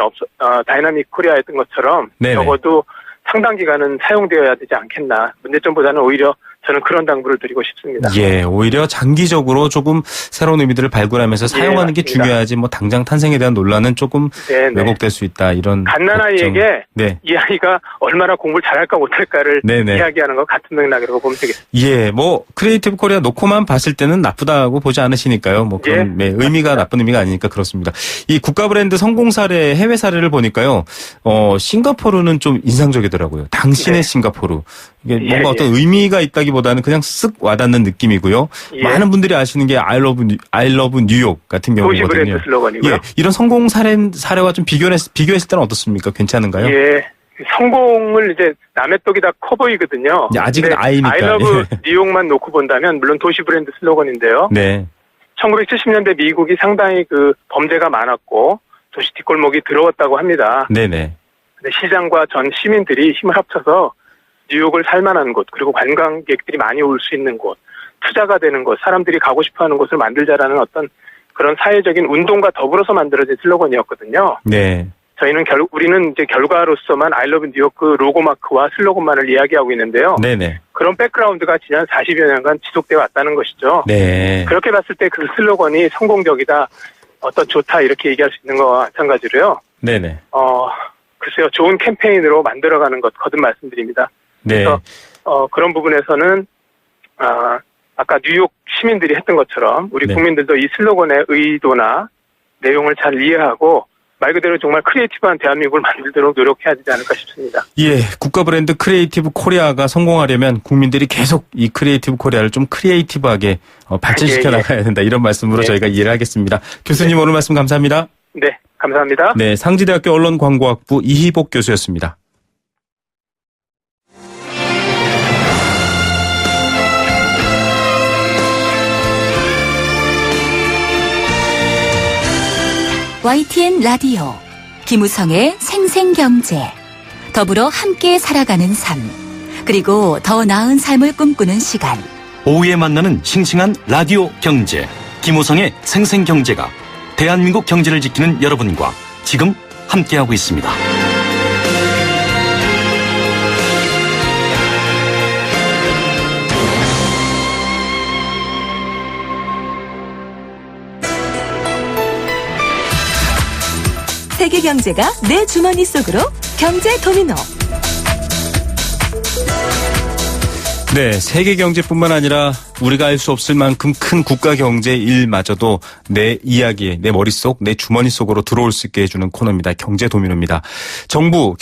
다이나믹 코리아였던 것처럼 네네. 적어도 상당 기간은 사용되어야 되지 않겠나. 문제점보다는 오히려 저는 그런 당부를 드리고 싶습니다. 예, 오히려 장기적으로 조금 새로운 의미들을 발굴하면서 사용하는 게 맞습니다. 중요하지 뭐 당장 탄생에 대한 논란은 조금 네네. 왜곡될 수 있다. 이런 갓난아이에게 네. 이 아이가 얼마나 공부를 잘할까 못할까를 네네. 이야기하는 것 같은 맥락이라고 보면 되겠습니다. 예, 뭐 크리에이티브 코리아 놓고만 봤을 때는 나쁘다고 보지 않으시니까요. 뭐 그런 예, 의미가 나쁜 의미가 아니니까 그렇습니다. 이 국가 브랜드 성공 사례 해외 사례를 보니까요. 싱가포르는 좀 인상적이더라고요. 당신의 네. 싱가포르. 이게 예, 뭔가 어떤 의미가 있다기보다는 그냥 쓱 와닿는 느낌이고요. 예. 많은 분들이 아시는 게 I love 뉴욕 같은 도시 경우거든요. 브랜드 슬로건이고요. 예, 이런 성공 사례와 좀 비교했을 때는 어떻습니까? 괜찮은가요? 예. 성공을 이제 남의 떡이 다 커 보이거든요. 예, 아직은 근데 아이니까. I love 예. 뉴욕만 놓고 본다면 물론 도시 브랜드 슬로건인데요. 네. 1970년대 미국이 상당히 그 범죄가 많았고 도시 뒷골목이 더러웠다고 합니다. 네네. 근데 시장과 전 시민들이 힘을 합쳐서 뉴욕을 살만한 곳 그리고 관광객들이 많이 올 수 있는 곳 투자가 되는 곳 사람들이 가고 싶어하는 곳을 만들자라는 어떤 그런 사회적인 운동과 더불어서 만들어진 슬로건이었거든요. 네. 저희는 우리는 이제 결과로서만 I love 뉴욕 그 로고 마크와 슬로건만을 이야기하고 있는데요. 네네. 그런 백그라운드가 지난 40여 년간 지속되어 왔다는 것이죠. 네. 그렇게 봤을 때 그 슬로건이 성공적이다, 어떤 좋다 이렇게 얘기할 수 있는 거와 마찬가지로요. 네네. 글쎄요, 좋은 캠페인으로 만들어가는 것 거듭 말씀드립니다. 네. 그래서 그런 부분에서는 아까 뉴욕 시민들이 했던 것처럼 우리 네. 국민들도 이 슬로건의 의도나 내용을 잘 이해하고 말 그대로 정말 크리에이티브한 대한민국을 만들도록 노력해야 되지 않을까 싶습니다. 예, 국가 브랜드 크리에이티브 코리아가 성공하려면 국민들이 계속 이 크리에이티브 코리아를 좀 크리에이티브하게 발전시켜 나가야 된다. 이런 말씀으로 저희가 이해를 하겠습니다. 교수님 오늘 말씀 감사합니다. 네, 감사합니다. 네, 상지대학교 언론광고학부 이희복 교수였습니다. YTN 라디오 김우성의 생생경제 더불어 함께 살아가는 삶 그리고 더 나은 삶을 꿈꾸는 시간 오후에 만나는 싱싱한 라디오 경제 김호성의 생생경제가 대한민국 경제를 지키는 여러분과 지금 함께하고 있습니다. 세계 경제가 내 주머니 속으로 경제 도미노 네, 세계 경제뿐만 아니라 우리가 알 수 없을 만큼 큰 국가 경제 일마저도 내 이야기에, 내 머릿속, 내 주머니 속으로 들어올 수 있게 해주는 코너입니다. 경제 도미노입니다. 정부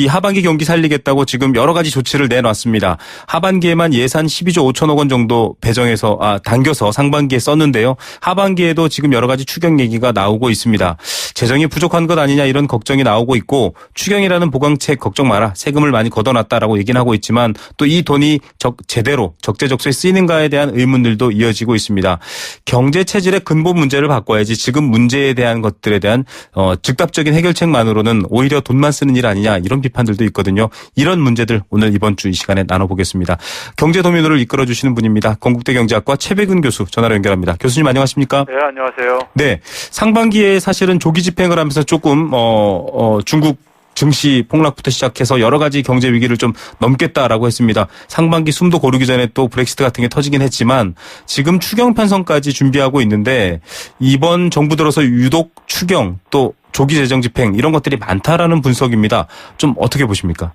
하반기 경기 살리겠다고 지금 여러 가지 조치를 내놨습니다. 하반기에만 예산 12조 5천억 원 정도 당겨서 상반기에 썼는데요. 하반기에도 지금 여러 가지 추경 얘기가 나오고 있습니다. 재정이 부족한 것 아니냐 이런 걱정이 나오고 있고, 추경이라는 보강책 걱정 마라, 세금을 많이 걷어놨다라고 얘기는 하고 있지만 또 이 돈이 제대로 적재적소에 쓰이는가에 대한 의문들도 이어지고 있습니다. 경제 체질의 근본 문제를 바꿔야지 지금 문제에 대한 것들에 대한 즉답적인 해결책만으로는 오히려 돈만 쓰는 일 아니냐, 이런 비판들도 있거든요. 이런 문제들 오늘 이번 주 이 시간에 나눠보겠습니다. 경제 도미노를 이끌어주시는 분입니다. 건국대 경제학과 최백은 교수 전화로 연결합니다. 교수님 안녕하십니까? 네, 안녕하세요. 네, 상반기에 사실은 조기 집행을 하면서 조금 중국 증시 폭락부터 시작해서 여러 가지 경제 위기를 좀 넘겠다라고 했습니다. 상반기 숨도 고르기 전에 또 브렉시트 같은 게 터지긴 했지만 지금 추경 편성까지 준비하고 있는데, 이번 정부 들어서 유독 추경 또 조기 재정 집행 이런 것들이 많다라는 분석입니다. 좀 어떻게 보십니까?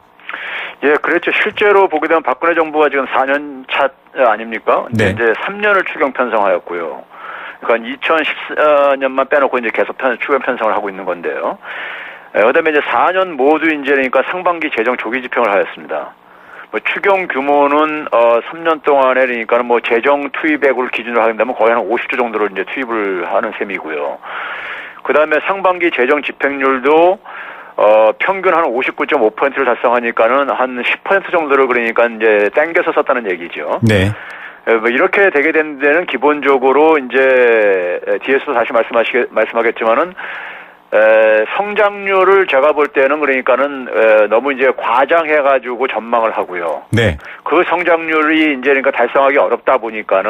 예, 그렇죠. 실제로 보게 되면 박근혜 정부가 지금 4년 차 아닙니까? 네. 이제 3년을 추경 편성하였고요. 그러니까 2014년만 빼놓고 이제 계속 추경 편성을 하고 있는 건데요. 그다음에 이제 4년 모두 이제 그러니까 상반기 재정 조기 집행을 하였습니다. 추경 규모는 3년 동안에 그러니까 재정 투입액을 기준으로 하면 거의 한 50조 정도를 이제 투입을 하는 셈이고요. 그다음에 상반기 재정 집행률도 평균 한 59.5%를 달성하니까는 한 10% 정도를 그러니까 이제 땡겨서 썼다는 얘기죠. 네. 이렇게 되게 된 데는 기본적으로 이제 뒤에서도 다시 말씀하겠지만은 성장률을 제가 볼 때는 그러니까는 너무 이제 과장해가지고 전망을 하고요. 네. 그 성장률이 이제 그러니까 달성하기 어렵다 보니까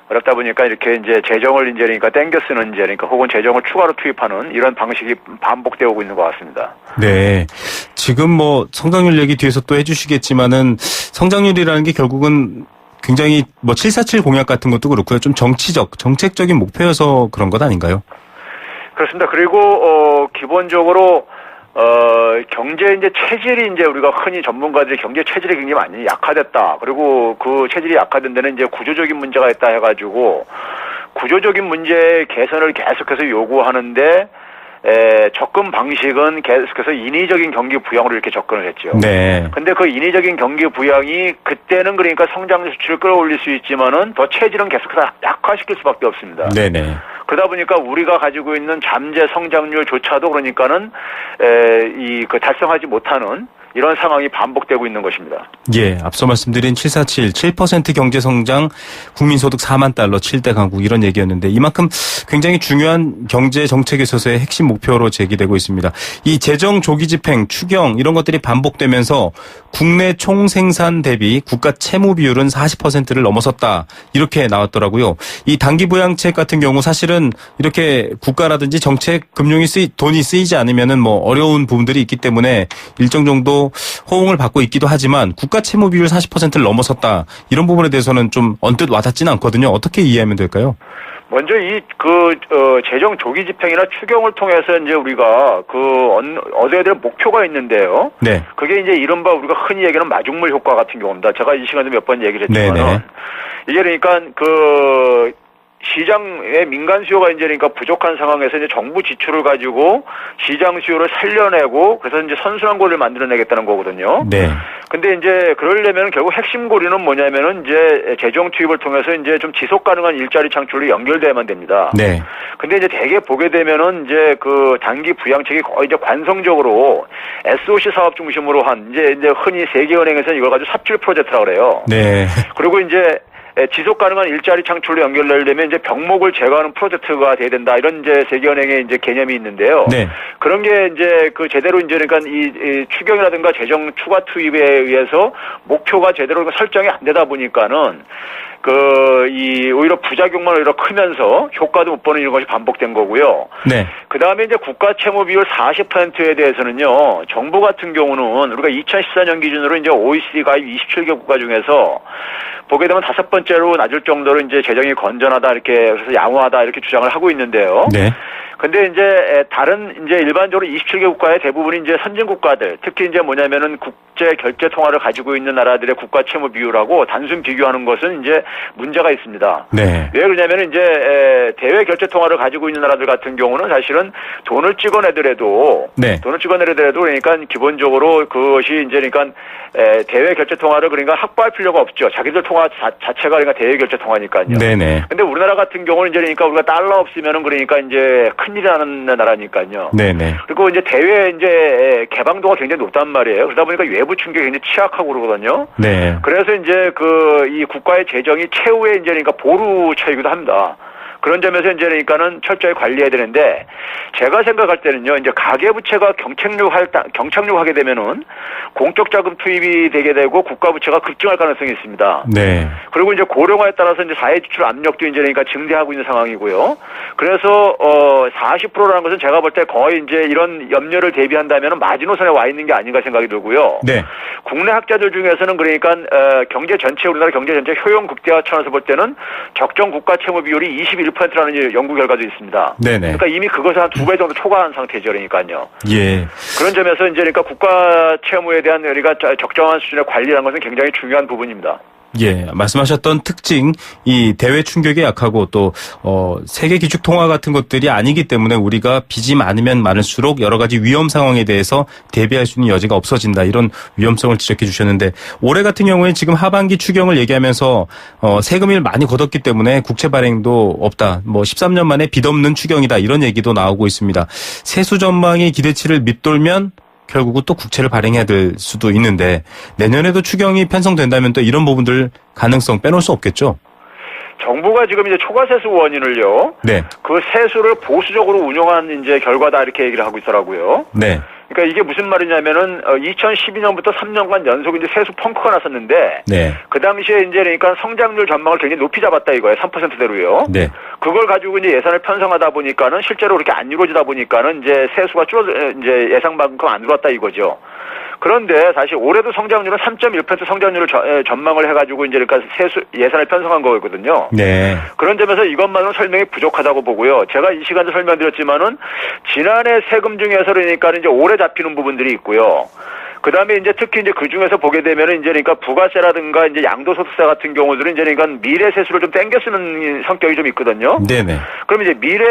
이렇게 이제 재정을 이제 그러니까 땡겨 쓰는 이제 그러니까 혹은 재정을 추가로 투입하는 이런 방식이 반복되고 있는 것 같습니다. 네. 지금 성장률 얘기 뒤에서 또 해주시겠지만은 성장률이라는 게 결국은 굉장히 747 공약 같은 것도 그렇고요. 좀 정책적인 목표여서 그런 것 아닌가요? 그렇습니다. 그리고 기본적으로 경제 이제 체질이 이제 우리가 흔히 전문가들이 경제 체질이 굉장히 많이 약화됐다. 그리고 그 체질이 약화된 데는 이제 구조적인 문제가 있다 해가지고 구조적인 문제 개선을 계속해서 요구하는데 접근 방식은 계속해서 인위적인 경기 부양으로 이렇게 접근을 했죠. 네. 근데 그 인위적인 경기 부양이 그때는 그러니까 성장 수치를 끌어올릴 수 있지만은 더 체질은 계속해서 약화시킬 수밖에 없습니다. 네네. 그러다 보니까 우리가 가지고 있는 잠재 성장률조차도 그러니까는 달성하지 못하는 이런 상황이 반복되고 있는 것입니다. 예, 앞서 말씀드린 7% 경제 성장, 국민소득 4만 달러, 7대 강국 이런 얘기였는데 이만큼 굉장히 중요한 경제 정책에 있어서의 핵심 목표로 제기되고 있습니다. 이 재정 조기 집행, 추경 이런 것들이 반복되면서 국내 총생산 대비 국가 채무 비율은 40%를 넘어섰다. 이렇게 나왔더라고요. 이 단기 부양책 같은 경우 사실은 이렇게 국가라든지 정책 금융이 돈이 쓰이지 않으면은 어려운 부분들이 있기 때문에 일정 정도 호응을 받고 있기도 하지만 국가 채무 비율 40%를 넘어섰다. 이런 부분에 대해서는 좀 언뜻 와닿지는 않거든요. 어떻게 이해하면 될까요? 먼저 재정 조기 집행이나 추경을 통해서 이제 우리가 얻어야 될 목표가 있는데요. 네. 그게 이제 이른바 우리가 흔히 얘기하는 마중물 효과 같은 경우입니다. 제가 이 시간에 몇 번 얘기를 했지만은 이게 그러니까 시장의 민간 수요가 이제 그러니까 부족한 상황에서 이제 정부 지출을 가지고 시장 수요를 살려내고 그래서 이제 선순환 고리를 만들어내겠다는 거거든요. 네. 근데 이제 그러려면 결국 핵심 고리는 뭐냐면은 이제 재정 투입을 통해서 이제 좀 지속 가능한 일자리 창출로 연결돼야만 됩니다. 네. 근데 이제 대개 보게 되면은 이제 단기 부양책이 거의 이제 관성적으로 SOC 사업 중심으로 한 이제 흔히 세계은행에서는 이걸 가지고 삽질 프로젝트라고 그래요. 네. 그리고 이제 지속 가능한 일자리 창출로 연결되려면 이제 병목을 제거하는 프로젝트가 돼야 된다. 이런 이제 세계은행의 이제 개념이 있는데요. 네. 그런 게 이제 제대로 이제 그러니까 이 추경이라든가 재정 추가 투입에 의해서 목표가 제대로 설정이 안 되다 보니까는 오히려 부작용만 오히려 크면서 효과도 못 보는 이런 것이 반복된 거고요. 네. 그 다음에 이제 국가 채무 비율 40%에 대해서는요, 정부 같은 경우는 우리가 2014년 기준으로 이제 OECD 가입 27개 국가 중에서 보게 되면 5번째로 낮을 정도로 이제 재정이 건전하다 이렇게 그래서 양호하다 이렇게 주장을 하고 있는데요. 네. 근데 이제 다른 이제 일반적으로 27개 국가의 대부분이 이제 선진 국가들, 특히 이제 뭐냐면은 국제 결제 통화를 가지고 있는 나라들의 국가 채무 비율하고 단순 비교하는 것은 이제 문제가 있습니다. 네. 왜 그러냐면은 이제 대외 결제 통화를 가지고 있는 나라들 같은 경우는 사실은 돈을 찍어내더라도 그러니까 기본적으로 그것이 이제 그러니까 대외 결제 통화를 그러니까 확보할 필요가 없죠. 자기들 통화 자체가 그러니까 대외 결제 통화니까요. 네네. 근데 우리나라 같은 경우는 이제 그러니까 우리가 달러 없으면은 그러니까 이제 큰일이 나는 나라니까요. 네네. 그리고 이제 대외 이제 개방도가 굉장히 높단 말이에요. 그러다 보니까 외부 충격이 굉장히 취약하고 그러거든요. 네. 그래서 이제 이 국가의 재정이 최후의 이제 그러니까 보루처이기도 합니다. 그런 점에서 이제 그러니까는 철저히 관리해야 되는데 제가 생각할 때는요, 이제 가계부채가 경착륙하게 되면은 공적 자금 투입이 되게 되고 국가 부채가 급증할 가능성이 있습니다. 네. 그리고 이제 고령화에 따라서 이제 사회 지출 압력도 이제 그러니까 증대하고 있는 상황이고요. 그래서 40%라는 것은 제가 볼 때 거의 이제 이런 염려를 대비한다면은 마지노선에 와 있는 게 아닌가 생각이 들고요. 네. 국내 학자들 중에서는 그러니까 경제 전체 우리나라 경제 전체 효용 극대화 차원에서 볼 때는 적정 국가 채무 비율이 21%라는 연구 결과도 있습니다. 네네. 그러니까 이미 그것을 한 2배 정도 초과한 상태죠, 그러니까요. 예. 그런 점에서 이제 그러니까 국가 채무에 대한 우리가 적정한 수준의 관리라는 것은 굉장히 중요한 부분입니다. 예, 말씀하셨던 특징, 이 대외 충격이 약하고 또 세계 기축 통화 같은 것들이 아니기 때문에 우리가 빚이 많으면 많을수록 여러 가지 위험 상황에 대해서 대비할 수 있는 여지가 없어진다. 이런 위험성을 지적해 주셨는데 올해 같은 경우에 지금 하반기 추경을 얘기하면서 세금을 많이 걷었기 때문에 국채 발행도 없다. 13년 만에 빚 없는 추경이다. 이런 얘기도 나오고 있습니다. 세수 전망의 기대치를 밑돌면 결국은 또 국채를 발행해야 될 수도 있는데 내년에도 추경이 편성된다면 또 이런 부분들 가능성 빼놓을 수 없겠죠? 정부가 지금 이제 초과세수 원인을요. 네. 그 세수를 보수적으로 운영한 이제 결과다 이렇게 얘기를 하고 있더라고요. 네. 그러니까 이게 무슨 말이냐면은 2012년부터 3년간 연속 이제 세수 펑크가 났었는데 네. 그 당시에 이제 그러니까 성장률 전망을 굉장히 높이 잡았다 이거예요. 3%대로요. 네. 그걸 가지고 이제 예산을 편성하다 보니까는 실제로 그렇게 안 이루어지다 보니까는 이제 세수가 이제 예상만큼 안 들어왔다 이거죠. 그런데 사실 올해도 성장률은 3.1% 성장률을 전망을 해가지고 이제 그러니까 예산을 편성한 거거든요. 네. 그런 점에서 이것만은 설명이 부족하다고 보고요. 제가 이 시간에 설명드렸지만은 지난해 세금 중에서 그러니까 이제 올해 잡히는 부분들이 있고요. 그 다음에 이제 특히 이제 그 중에서 보게 되면은 이제 그러니까 부가세라든가 이제 양도소득세 같은 경우들은 이제 그러니까 미래 세수를 좀 땡겨 쓰는 성격이 좀 있거든요. 네네. 그럼 이제 미래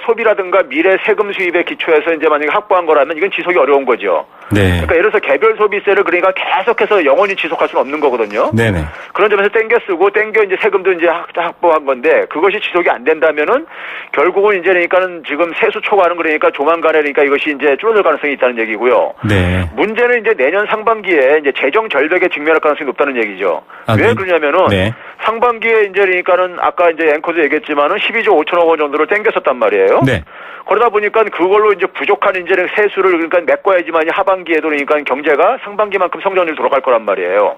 소비라든가 미래 세금 수입의 기초에서 이제 만약에 확보한 거라면 이건 지속이 어려운 거죠. 네. 그러니까 예를 들어서 개별 소비세를 그러니까 계속해서 영원히 지속할 수는 없는 거거든요. 네네. 그런 점에서 땡겨 쓰고 땡겨 이제 세금도 이제 확보한 건데 그것이 지속이 안 된다면은 결국은 이제 그러니까는 지금 세수 초과는 그러니까 조만간에 그러니까 이것이 이제 줄어들 가능성이 있다는 얘기고요. 네. 문제는 이제 내년 상반기에 이제 재정 절벽에 직면할 가능성이 높다는 얘기죠. 왜 그러냐면은 네. 상반기에 이제 그러니까는 아까 이제 앵커도 얘기했지만은 12조 5천억 원 정도를 땡겼었단 말이에요. 네. 그러다 보니까 그걸로 이제 부족한 이제 세수를 그러니까 메꿔야지만 하반기에도 그러니까 경제가 상반기만큼 성장률이 돌아갈 거란 말이에요.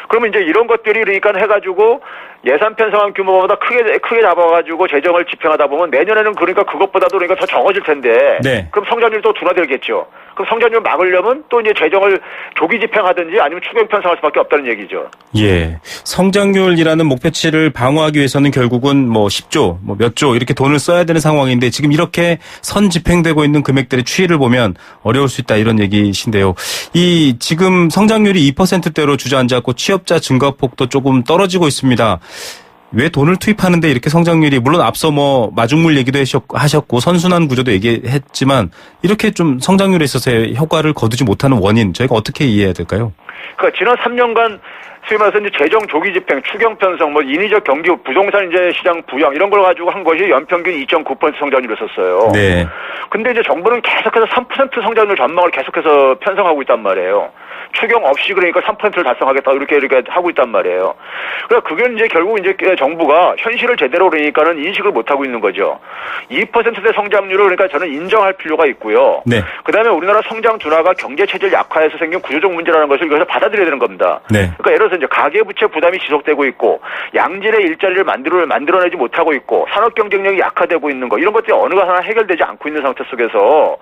그러면 이제 이런 것들이 그러니까 해가지고 예산 편성한 규모보다 크게 잡아가지고 재정을 집행하다 보면 내년에는 그러니까 그것보다도 그러니까 더 적어질 텐데. 네. 그럼 성장률도 둔화되겠죠. 그럼 성장률 막으려면 또 이제 재정을 조기 집행하든지 아니면 추경 편성할 수밖에 없다는 얘기죠. 예. 성장률이라는 목표치를 방어하기 위해서는 결국은 10조, 몇 조 이렇게 돈을 써야 되는 상황인데 지금 이렇게 선 집행되고 있는 금액들의 추이를 보면 어려울 수 있다 이런 얘기신데요. 이 지금 성장률이 2%대로 주저앉았고 취업자 증가폭도 조금 떨어지고 있습니다. 왜 돈을 투입하는데 이렇게 성장률이 물론 앞서 마중물 얘기도 하셨고 선순환 구조도 얘기했지만 이렇게 좀 성장률에 있어서의 효과를 거두지 못하는 원인 저희가 어떻게 이해해야 될까요? 그러니까 지난 3년간 소위 말해서 이제 재정 조기 집행, 추경 편성, 인위적 경기, 부동산 이제 시장 부양 이런 걸 가지고 한 것이 연평균 2.9% 성장률이었었어요. 네. 근데 이제 정부는 계속해서 3% 성장률 전망을 계속해서 편성하고 있단 말이에요. 추경 없이 그러니까 3%를 달성하겠다 이렇게 하고 있단 말이에요. 그러니까 그게 이제 결국 이제 정부가 현실을 제대로 그러니까는 인식을 못 하고 있는 거죠. 2%대 성장률을 그러니까 저는 인정할 필요가 있고요. 네. 그다음에 우리나라 성장 둔화가 경제 체질 약화에서 생긴 구조적 문제라는 것을 이것을 받아들여야 되는 겁니다. 네. 그러니까 예를 들어서 이제 가계부채 부담이 지속되고 있고 양질의 일자리를 만들어내지 못하고 있고 산업 경쟁력이 약화되고 있는 거 이런 것들이 어느 하나 해결되지 않고 있는 상태 속에서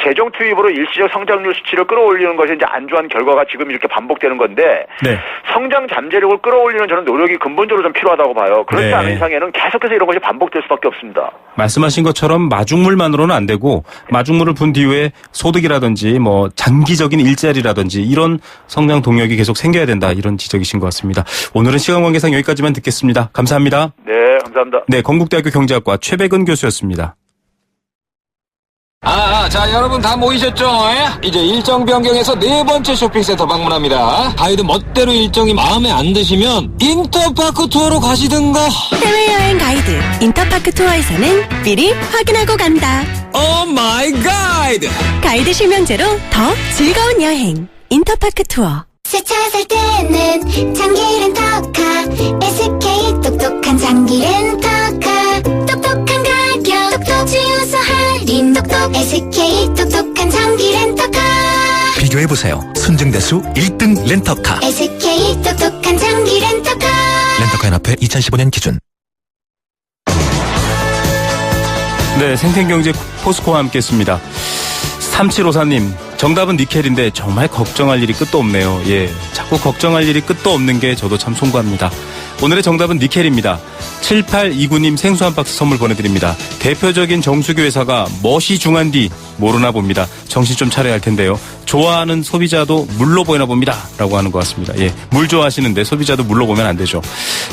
재정 투입으로 일시적 성장률 수치를 끌어올리는 것이 이제 안주한 결과가 지금 이렇게 반복되는 건데 네. 성장 잠재력을 끌어올리는 저는 노력이 근본적으로 좀 필요하다고 봐요. 그렇지 네. 않은 이상에는 계속해서 이런 것이 반복될 수밖에 없습니다. 말씀하신 것처럼 마중물만으로는 안 되고 마중물을 분 뒤에 소득이라든지 뭐 장기적인 일자리라든지 이런 성장 동력이 계속 생겨야 된다 이런 지적이신 것 같습니다. 오늘은 시간 관계상 여기까지만 듣겠습니다. 감사합니다. 네, 감사합니다. 네, 건국대학교 경제학과 최백은 교수였습니다. 자, 여러분 다 모이셨죠? 이제 일정 변경해서 4번째 쇼핑센터 방문합니다. 가이드 멋대로 일정이 마음에 안 드시면 인터파크 투어로 가시든가. 해외여행 가이드 인터파크 투어에서는 미리 확인하고 간다. 오 마이 가이드! 가이드 실명제로 더 즐거운 여행 인터파크 투어. 세차 살 때는 장기 렌터카 SK 똑똑한 장기 렌터카 똑똑한 가격 똑똑 주유소 할인 똑똑 SK 똑똑한 장기 렌터카 비교해보세요. 순증대수 1등 렌터카. SK 똑똑한 장기 렌터카 렌터카연합회 2015년 기준. 네, 생생경제 포스코와 함께했습니다. 3754님, 정답은 니켈인데 정말 걱정할 일이 끝도 없네요. 예, 자꾸 걱정할 일이 끝도 없는 게 저도 참 송구합니다. 오늘의 정답은 니켈입니다. 7829님 생수 한 박스 선물 보내드립니다. 대표적인 정수기 회사가 멋이 중한 뒤 모르나 봅니다. 정신 좀 차려야 할 텐데요. 좋아하는 소비자도 물로 보이나 봅니다. 라고 하는 것 같습니다. 예, 물 좋아하시는데 소비자도 물로 보면 안 되죠.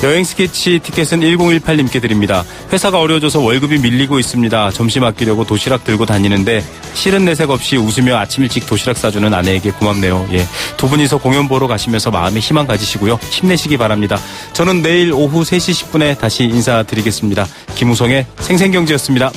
여행 스케치 티켓은 1018님께 드립니다. 회사가 어려워져서 월급이 밀리고 있습니다. 점심 아끼려고 도시락 들고 다니는데 실은 내색 없이 웃으며 아침 일찍 도시락 싸주는 아내에게 고맙네요. 예, 두 분이서 공연 보러 가시면서 마음에 희망 가지시고요. 힘내시기 바랍니다. 저는 내일 오후 3시 10분에 다시 인사드리겠습니다. 김우성의 생생경제였습니다.